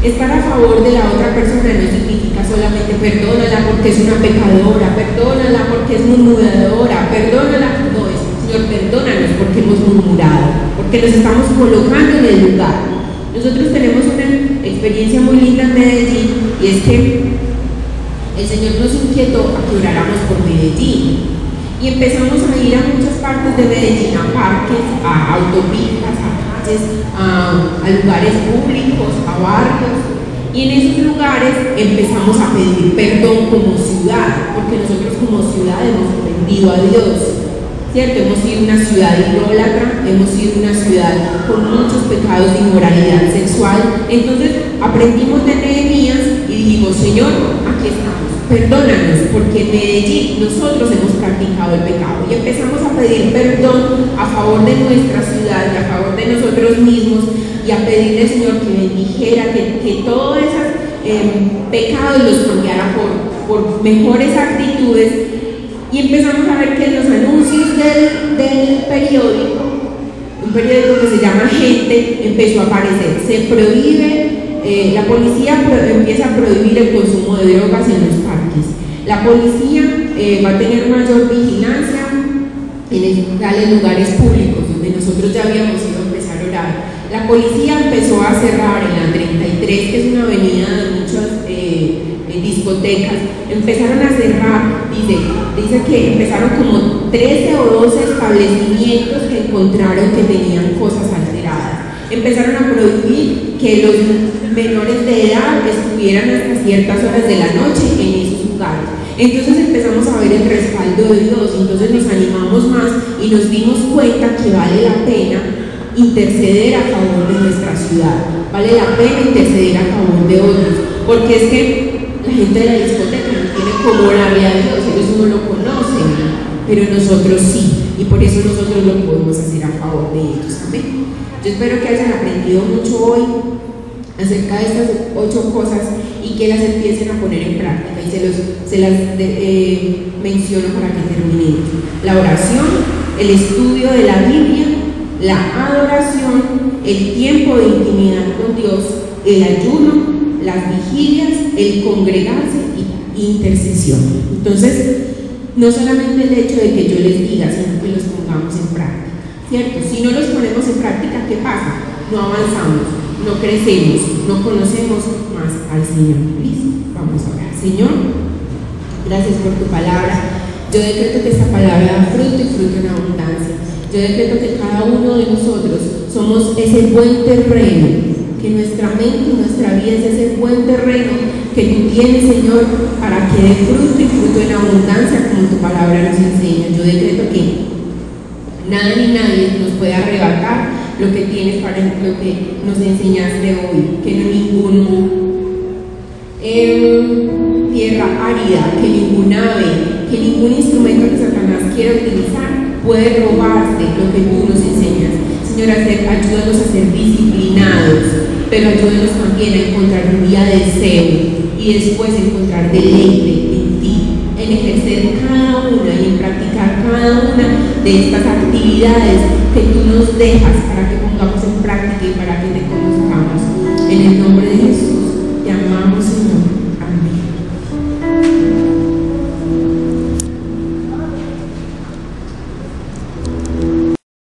estar a favor de la otra persona no significa solamente perdónala porque es una pecadora, perdónala porque es murmuradora, perdónala, no, es Señor, perdónanos porque hemos murmurado, porque nos estamos colocando en el lugar. Nosotros tenemos una experiencia muy linda en Medellín, y es que el Señor nos inquietó a que oráramos por Medellín, y empezamos a ir a muchas partes de Medellín, a parques, a autopistas, a calles, a lugares públicos, a barrios, y en esos lugares empezamos a pedir perdón como ciudad, porque nosotros como ciudad hemos ofendido a Dios, ¿cierto? Hemos sido una ciudad idólatra, hemos sido una ciudad con muchos pecados de inmoralidad sexual. Entonces aprendimos de Nehemías y dijimos, Señor, aquí estamos, perdónanos, porque en Medellín nosotros hemos practicado el pecado, y empezamos a pedir perdón a favor de nuestra ciudad y a favor de nosotros mismos, y a pedirle al Señor que bendijera, que todos esos pecados los cambiara por mejores actitudes. Y empezamos a ver que en los anuncios del periódico, un periódico que se llama Gente, empezó a aparecer, se prohíbe, la policía empieza a prohibir el consumo de drogas en los parques. La policía va a tener mayor vigilancia en tales lugares públicos, donde nosotros ya habíamos ido a empezar a orar. La policía empezó a cerrar en la 33, que es una avenida de muchas discotecas, empezaron a cerrar, dice que empezaron como 13 o 12 establecimientos que encontraron que tenían cosas alteradas. Empezaron a prohibir que los menores de edad estuvieran hasta ciertas horas de la noche en esos lugares. Entonces empezamos a ver el respaldo de Dios, entonces nos animamos más y nos dimos cuenta que vale la pena interceder a favor de nuestra ciudad, vale la pena interceder a favor de otros, porque es que la gente de la discoteca no tiene cómo orarle a Dios, ellos no lo conocen, pero nosotros sí, y por eso nosotros lo podemos hacer a favor de ellos. Amén. Yo espero que hayan aprendido mucho hoy acerca de estas 8 cosas y que las empiecen a poner en práctica, y se las menciono para que terminemos. La oración, el estudio de la Biblia, la adoración, el tiempo de intimidad con Dios, el ayuno, las vigilias, el congregarse y intercesión. Entonces, no solamente el hecho de que yo les diga, sino que los pongamos en práctica, ¿cierto? Si no los ponemos en práctica, ¿qué pasa? No avanzamos, no crecemos, no conocemos más al Señor. ¿Listo? Vamos a orar. Señor, gracias por tu palabra. Yo decreto que esta palabra da fruto y fruto en abundancia. Yo decreto que cada uno de nosotros somos ese buen terreno, que nuestra mente y nuestra vida es ese buen terreno que tú tienes, Señor, para que dé fruto y fruto en abundancia, como tu palabra nos enseña. Yo decreto que nada ni nadie nos puede arrebatar lo que tienes para lo que nos enseñaste hoy, que no ningún tierra árida, que ningún ave, que ningún instrumento que Satanás quiera utilizar puede robarse lo que tú nos enseñas. Señor, ayúdanos a ser disciplinados, pero ayúdanos también a encontrar un día de deseo y después encontrar deleite en ti, en ejercer cada una y en practicar cada una de estas actividades que tú nos dejas para que